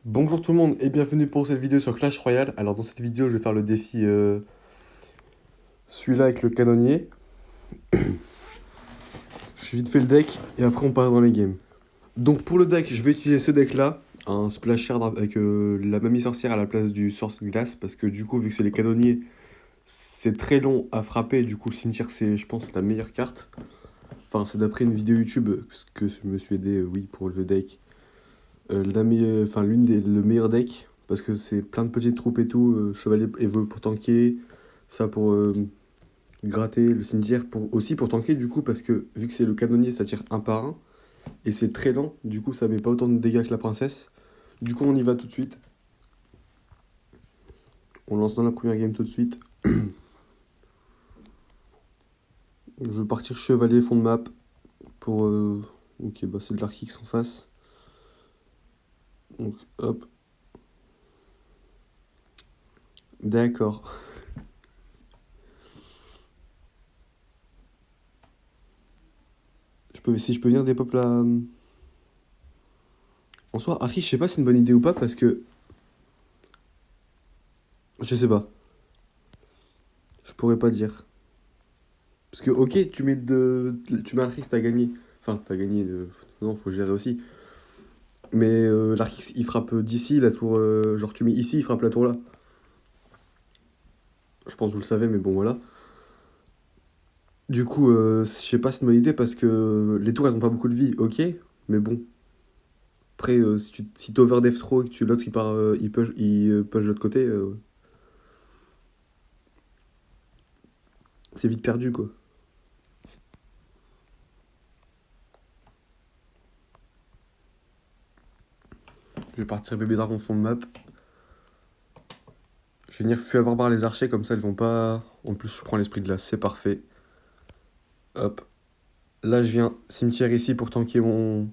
Bonjour tout le monde et bienvenue pour cette vidéo sur Clash Royale. Alors dans cette vidéo je vais faire le défi celui-là avec le canonnier. Je fais vite fait le deck et après on part dans les games. Donc pour le deck je vais utiliser ce deck là, un splash shard avec la mamie sorcière à la place du sorce de glace. Parce que du coup vu que c'est les canonniers c'est très long à frapper. Du coup le cimetière c'est je pense la meilleure carte. Enfin c'est d'après une vidéo YouTube parce que je me suis aidé oui pour le deck. Enfin le meilleur deck parce que c'est plein de petites troupes et tout, chevalier évolué pour tanker, ça pour gratter le cimetière pour aussi pour tanker du coup parce que vu que c'est le canonnier ça tire un par un et c'est très lent du coup ça met pas autant de dégâts que la princesse. Du coup on y va tout de suite. On lance dans la première game tout de suite. Je vais partir chevalier fond de map pour ok bah c'est de l'arc X en face. Donc hop. D'accord. Si je peux venir des peuples là. En soi, Archi, je sais pas si c'est une bonne idée ou pas parce que. Je sais pas. Je pourrais pas dire. Parce que, ok, tu mets Archi, t'as gagné. Enfin, t'as gagné. Non, faut gérer aussi. Mais l'Archi, il frappe d'ici, la tour. Genre, tu mets ici, il frappe la tour là. Je pense que vous le savez, mais bon, voilà. Du coup, je sais pas si c'est une bonne idée parce que les tours, elles ont pas beaucoup de vie, ok. Mais bon. Après, si t'overdef trop et que l'autre, il part. Il push de l'autre côté, c'est vite perdu, quoi. Je vais partir bébé dragon fond de map. Je vais venir fuir à barbare les archers, comme ça ils vont pas. En plus, je prends l'esprit de glace, c'est parfait. Hop. Là, je viens cimetière ici pour tanker mon.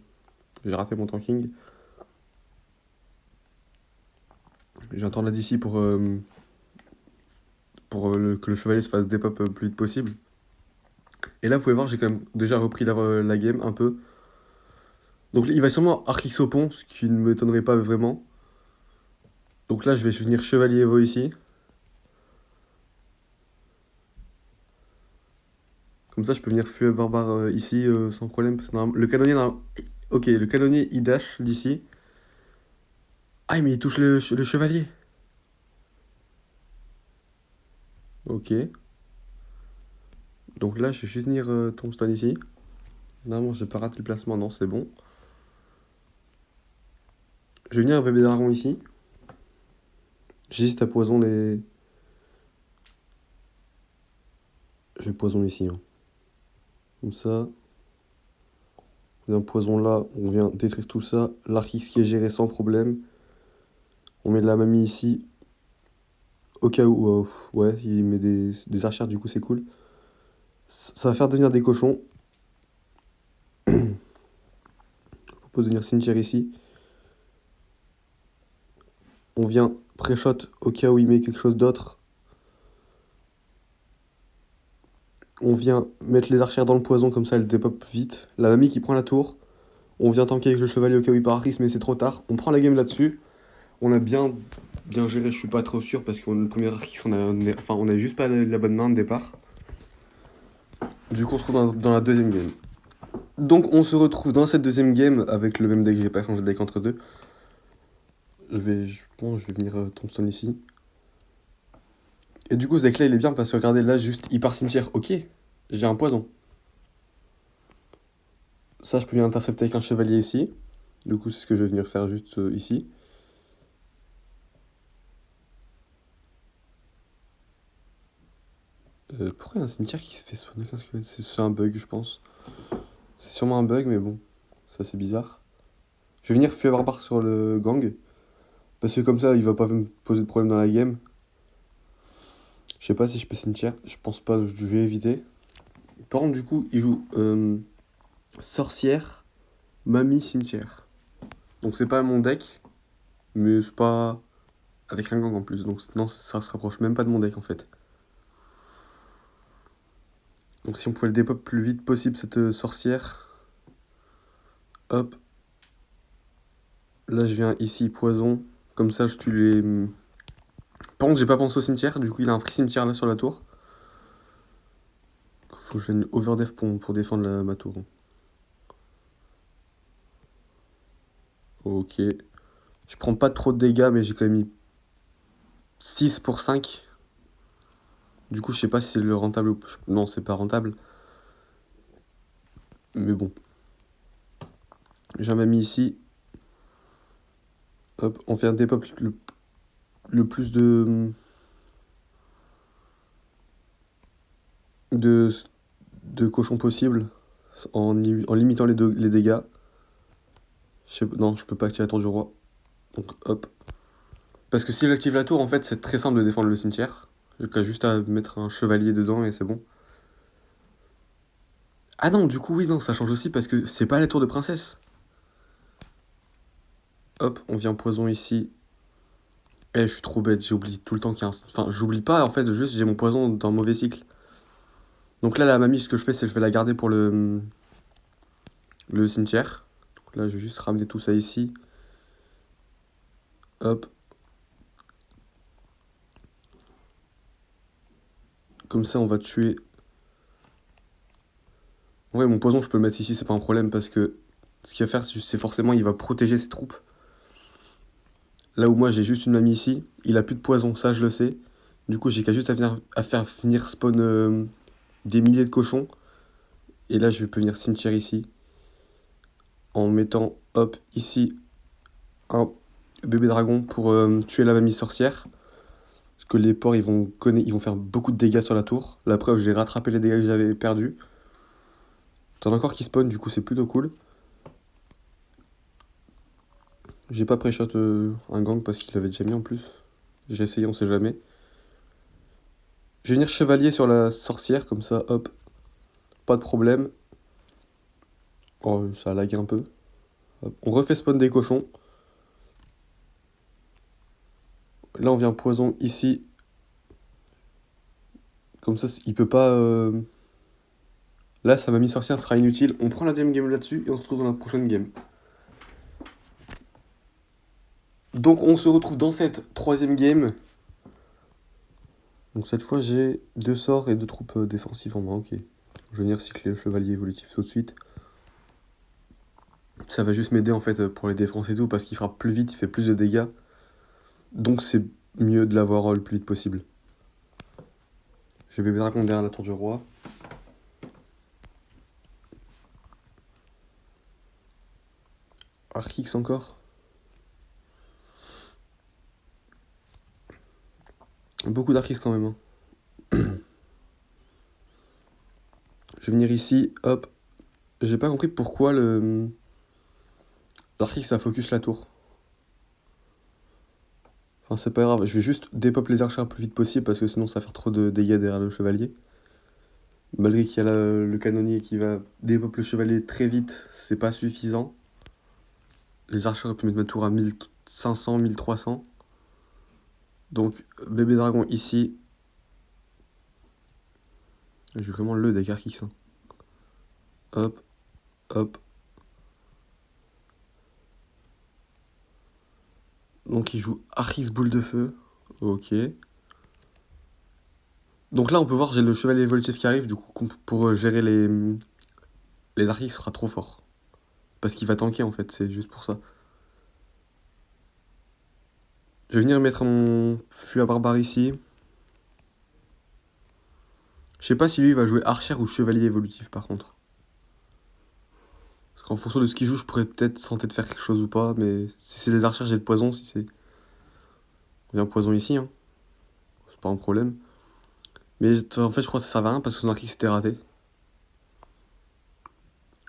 J'ai raté mon tanking. J'entends là d'ici pour que le chevalier se fasse dépop le plus vite possible. Et là, vous pouvez voir, j'ai quand même déjà repris la game un peu. Donc il va sûrement Archix au pont, ce qui ne m'étonnerait pas vraiment. Donc là, je vais venir chevalier Evo ici. Comme ça, je peux venir fuir barbare ici sans problème. Parce que le canonnier. Ok, le canonnier il dash d'ici. Ah, mais il touche le chevalier. Ok. Donc là, je vais juste venir tombstone ici. Normalement, j'ai pas raté le placement, non, c'est bon. Je vais venir un bébé dragon ici. J'hésite à poison les. Je vais poison ici, hein. Comme ça. On vient poison là, on vient détruire tout ça. L'arc X qui est géré sans problème. On met de la mamie ici. Au cas où, ouais, il met des archères, du coup, c'est cool. Ça va faire devenir des cochons. Je propose de venir cimetière ici. On vient pré-shot au cas où il met quelque chose d'autre. On vient mettre les archères dans le poison, comme ça elles dépop vite. La mamie qui prend la tour. On vient tanker avec le chevalier au cas où il part Arris, mais c'est trop tard. On prend la game là-dessus. On a bien géré, je suis pas trop sûr, parce qu'on le premier Arris, on a juste pas la bonne main de départ. Du coup, on se retrouve dans la deuxième game. Donc, on se retrouve dans cette deuxième game avec le même deck, j'ai pas changé de deck entre deux. Je vais venir Thompson ici. Et du coup, ce deck là, il est bien parce que regardez, là, juste, il part cimetière. Ok, j'ai un poison. Ça, je peux venir intercepter avec un chevalier ici. Du coup, c'est ce que je vais venir faire juste ici. Pourquoi il y a un cimetière qui se fait spawner quand c'est un bug, je pense. C'est sûrement un bug, mais bon, ça c'est bizarre. Je vais venir fuir barbare sur le gang. Parce que comme ça, il va pas me poser de problème dans la game. Je sais pas si je peux cimetière. Je pense pas, je vais éviter. Par contre, du coup, il joue sorcière, mamie, cimetière. Donc c'est pas mon deck, mais c'est pas avec un gang en plus. Donc non, ça se rapproche même pas de mon deck en fait. Donc si on pouvait le dépop plus vite possible, cette sorcière. Hop. Là, je viens ici, poison. Comme ça, je tue les... Par contre, j'ai pas pensé au cimetière. Du coup, il a un free cimetière là sur la tour. Faut que je vienne overdef pour défendre ma tour. Ok. Je prends pas trop de dégâts, mais j'ai quand même mis 6 pour 5. Du coup, je sais pas si c'est le rentable ou... Non, c'est pas rentable. Mais bon. J'ai un mamie ici. Hop, on vient dépop le plus de, de cochons possible en limitant les dégâts. Non, je peux pas activer la tour du roi. Donc hop. Parce que si j'active la tour, en fait, c'est très simple de défendre le cimetière. J'ai juste à mettre un chevalier dedans et c'est bon. Ah non, du coup, oui, non, ça change aussi parce que c'est pas la tour de princesse. Hop, on vient poison ici. Eh, je suis trop bête, j'oublie tout le temps qu'il y a un... Enfin, j'oublie pas, en fait, juste j'ai mon poison dans le mauvais cycle. Donc là, la mamie, ce que je fais, c'est que je vais la garder pour le cimetière. Donc là, je vais juste ramener tout ça ici. Hop. Comme ça, on va tuer... Ouais, mon poison, je peux le mettre ici, c'est pas un problème, parce que ce qu'il va faire, c'est forcément, il va protéger ses troupes. Là où moi, j'ai juste une mamie ici, il a plus de poison, ça, je le sais. Du coup, j'ai qu'à juste à faire venir spawn des milliers de cochons. Et là, je peux venir cimetière ici. En mettant, hop, ici, un bébé dragon pour tuer la mamie sorcière. Parce que les porcs, ils vont faire beaucoup de dégâts sur la tour. La preuve, j'ai rattrapé les dégâts que j'avais perdus. T'en as encore qui spawn, du coup, c'est plutôt cool. J'ai pas pré-shot un gang parce qu'il l'avait déjà mis en plus. J'ai essayé, on sait jamais. Je vais venir chevalier sur la sorcière, comme ça, hop. Pas de problème. Oh, ça a lagué un peu. Hop. On refait spawn des cochons. Là, on vient poison ici. Comme ça, il peut pas... Là, sa mamie sorcière sera inutile. On prend la deuxième game là-dessus et on se retrouve dans la prochaine game. Donc, on se retrouve dans cette troisième game. Donc, cette fois, j'ai 2 sorts et 2 troupes défensives en main. Ok. Je vais venir cycler le chevalier évolutif tout de suite. Ça va juste m'aider en fait pour les défenses et tout parce qu'il frappe plus vite, il fait plus de dégâts. Donc, c'est mieux de l'avoir le plus vite possible. J'ai bébé dragon derrière la tour du roi. Archix encore. Beaucoup d'Archix quand même. Je vais venir ici, hop. J'ai pas compris pourquoi l'Archix ça focus la tour. Enfin, c'est pas grave, je vais juste dépop les archers le plus vite possible parce que sinon ça va faire trop de dégâts derrière le chevalier. Malgré qu'il y a le canonnier qui va dépop le chevalier très vite, c'est pas suffisant. Les archers auraient pu mettre ma tour à 1500, 1300. Donc, bébé dragon ici. J'ai vraiment le deck Archix. Hein. Hop, hop. Donc il joue Archix boule de feu. Ok. Donc là on peut voir j'ai le chevalier évolutif qui arrive. Du coup pour gérer les Archix sera trop fort. Parce qu'il va tanker en fait, c'est juste pour ça. Je vais venir mettre mon fût à barbare ici. Je sais pas si lui va jouer archer ou chevalier évolutif par contre. Parce qu'en fonction de ce qu'il joue, je pourrais peut-être tenter de faire quelque chose ou pas. Mais si c'est les archers, j'ai le poison. Si c'est... On vient poison ici. Hein. C'est pas un problème. Mais en fait, je crois que ça servait à rien parce que son Archix était raté.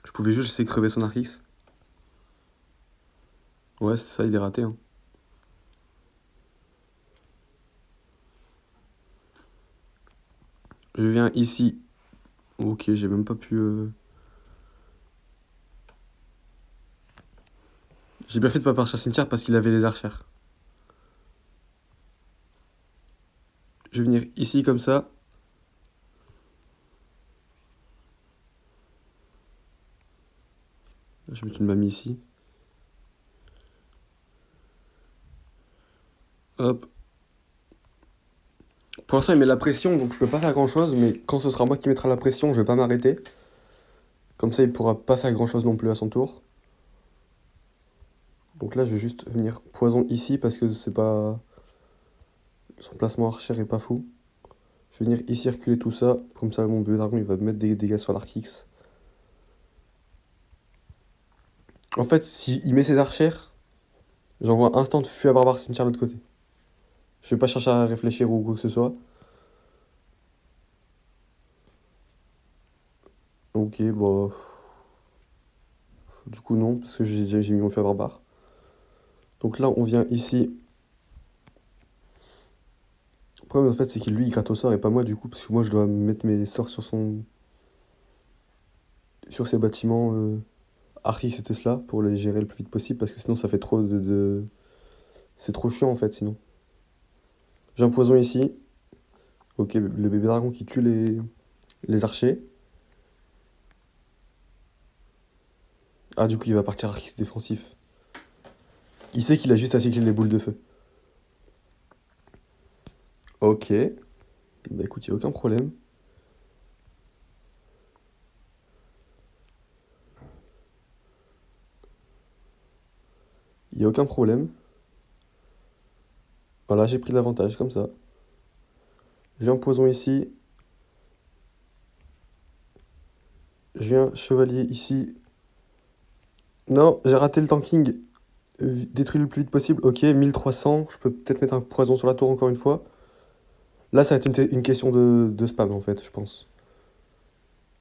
Je pouvais juste laisser crever son Archix. Ouais, c'est ça, il est raté. Hein. Je viens ici. Ok, j'ai même pas pu... J'ai bien fait de pas partir cimetière parce qu'il avait les archères. Je vais venir ici comme ça. Je vais mettre une mamie ici. Hop. Pour l'instant, il met la pression, donc je peux pas faire grand chose, mais quand ce sera moi qui mettra la pression, je vais pas m'arrêter. Comme ça, il pourra pas faire grand chose non plus à son tour. Donc là, je vais juste venir poison ici parce que c'est pas. Son placement archer est pas fou. Je vais venir ici reculer tout ça. Comme ça, mon bébé dragon, il va mettre des dégâts sur l'arc X. En fait, s'il met ses archères, j'envoie instant feu à barbare cimetière de l'autre côté. Je vais pas chercher à réfléchir ou quoi que ce soit. Ok, bah. Du coup, non, parce que j'ai mis mon feu à barbare. Donc là, on vient ici. Le problème, en fait, c'est qu'il lui, il gratte au sort et pas moi, du coup, parce que moi, je dois mettre mes sorts sur son. Sur ses bâtiments Archix et Tesla pour les gérer le plus vite possible, parce que sinon, ça fait trop de. C'est trop chiant, en fait, sinon. J'ai un poison ici. Ok, le bébé dragon qui tue les archers. Ah, du coup, il va partir Archix défensif. Il sait qu'il a juste à cycler les boules de feu. Ok. Bah écoute, il a aucun problème. Il a aucun problème. Voilà, j'ai pris l'avantage, comme ça. J'ai un poison ici. J'ai un chevalier ici. Non, j'ai raté le tanking. Détruit le plus vite possible. Ok, 1300. Je peux peut-être mettre un poison sur la tour encore une fois. Là, ça va être une question de spam, en fait, je pense.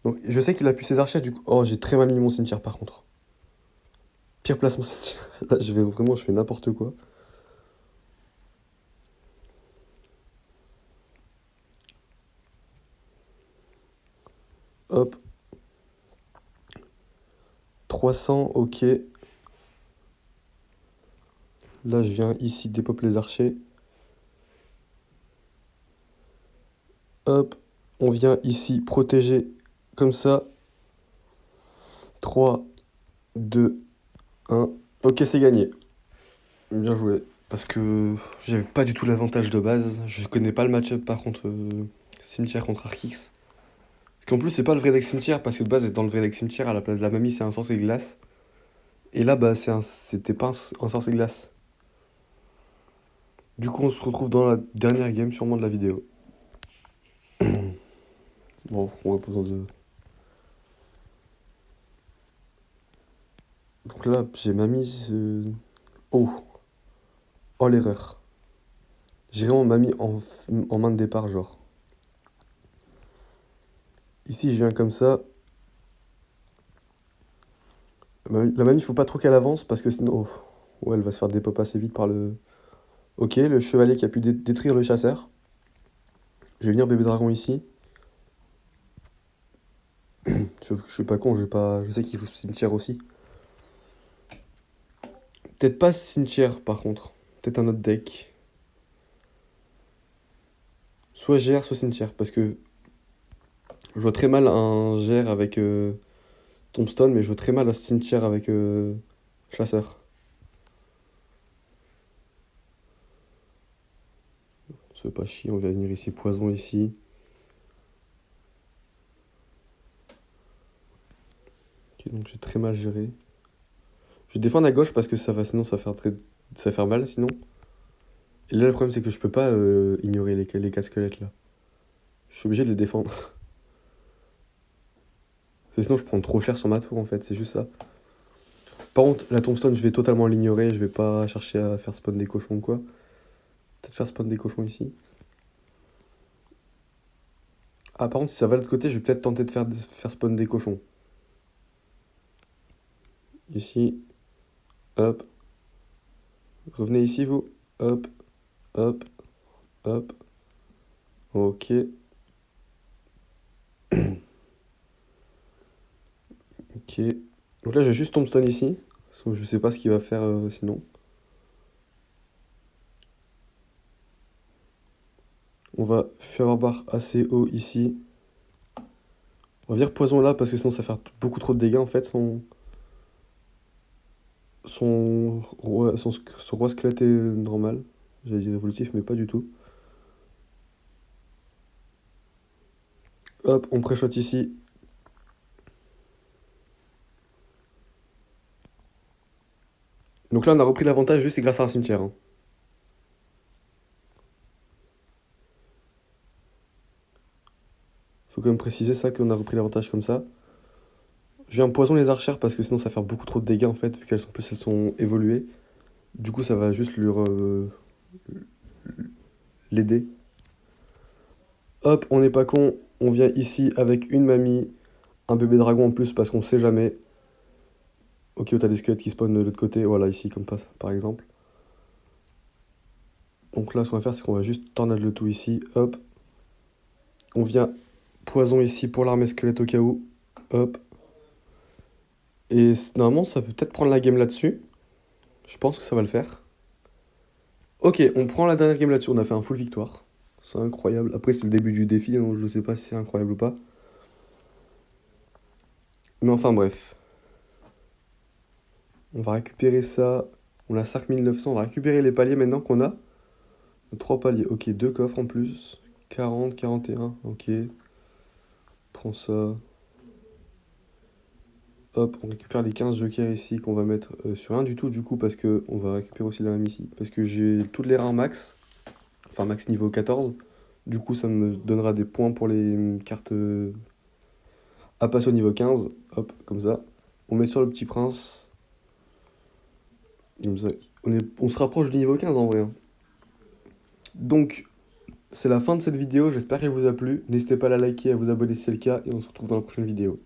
Donc, je sais qu'il a pu ses archers, du coup. Oh, j'ai très mal mis mon cimetière, par contre. Pire placement cimetière. Là, je fais n'importe quoi. Hop. 300, ok. Là, je viens ici dépop les archers. Hop. On vient ici protéger comme ça. 3, 2, 1. Ok, c'est gagné. Bien joué. Parce que j'avais pas du tout l'avantage de base. Je connais pas le match-up par contre cimetière contre Archix. Parce qu'en plus c'est pas le vrai deck cimetière parce que de base dans le vrai deck cimetière à la place de la mamie c'est un sorcier glace. Et là bah c'était pas un sorcier glace. Du coup on se retrouve dans la dernière game sûrement de la vidéo. Bon, on va pas besoin de. Donc là j'ai mamie. Oh, oh l'erreur. J'ai vraiment mamie en main de départ genre. Ici je viens comme ça. La mamie, faut pas trop qu'elle avance parce que sinon. Oh, ouais, elle va se faire dépop assez vite par le. Ok, le chevalier qui a pu détruire le chasseur. Je vais venir bébé dragon ici. Je suis pas con, je vais pas. Je sais qu'il joue cimetière aussi. Peut-être pas cimetière par contre. Peut-être un autre deck. Soit GR, soit cimetière. Parce que je vois très mal un GR avec Tombstone, mais je vois très mal un cimetière avec chasseur. Ça fait pas chier, on va venir ici, poison ici. Ok, donc j'ai très mal géré. Je vais défendre à gauche parce que ça va, sinon ça va faire mal sinon. Et là le problème c'est que je peux pas ignorer les casquelettes là. Je suis obligé de les défendre. Parce que sinon je prends trop cher sur ma tour en fait, c'est juste ça. Par contre, la tombstone je vais totalement l'ignorer, je vais pas chercher à faire spawn des cochons ou quoi. Peut-être faire spawn des cochons ici. Ah par contre si ça va de l'autre côté, je vais peut-être tenter de faire spawn des cochons. Ici, hop. Revenez ici vous. Hop, hop, hop. Ok. Ok. Donc là j'ai juste tombstone ici. Je sais pas ce qu'il va faire sinon. On va faire barre assez haut ici. On va dire poison là parce que sinon ça va faire beaucoup trop de dégâts en fait. Son roi squelette est normal. J'allais dire évolutif, mais pas du tout. Hop, on pré-shot ici. Donc là, on a repris l'avantage juste grâce à un cimetière, hein. Faut quand même préciser ça, qu'on a repris l'avantage comme ça. Je viens poison les archères parce que sinon ça va faire beaucoup trop de dégâts en fait, vu qu'elles sont plus elles sont évoluées. Du coup, ça va juste l'aider. Hop, on n'est pas con. On vient ici avec une mamie, un bébé dragon en plus parce qu'on sait jamais. Ok, t'as des squelettes qui spawnent de l'autre côté. Voilà, ici, comme par exemple. Donc là, ce qu'on va faire, c'est qu'on va juste tornade le tout ici. Hop. On vient poison ici pour l'armée squelette au cas où. Hop. Et normalement, ça peut peut-être prendre la game là-dessus. Je pense que ça va le faire. Ok, on prend la dernière game là-dessus. On a fait un full victoire. C'est incroyable. Après, c'est le début du défi, donc je sais pas si c'est incroyable ou pas. Mais enfin, bref. On va récupérer ça. On a 5900. On va récupérer les paliers maintenant qu'on a. 3 paliers. Ok, 2 coffres en plus. 40, 41. Ok. Prends ça. Hop, on récupère les 15 jokers ici qu'on va mettre sur rien du tout du coup parce que on va récupérer aussi la même ici. Parce que j'ai toutes les rares max. Enfin max niveau 14. Du coup ça me donnera des points pour les cartes à passer au niveau 15. Hop, comme ça. On met sur le petit prince. Comme ça. On se rapproche du niveau 15 en vrai, hein. Donc c'est la fin de cette vidéo, j'espère qu'elle vous a plu. N'hésitez pas à la liker, à vous abonner si c'est le cas et on se retrouve dans la prochaine vidéo.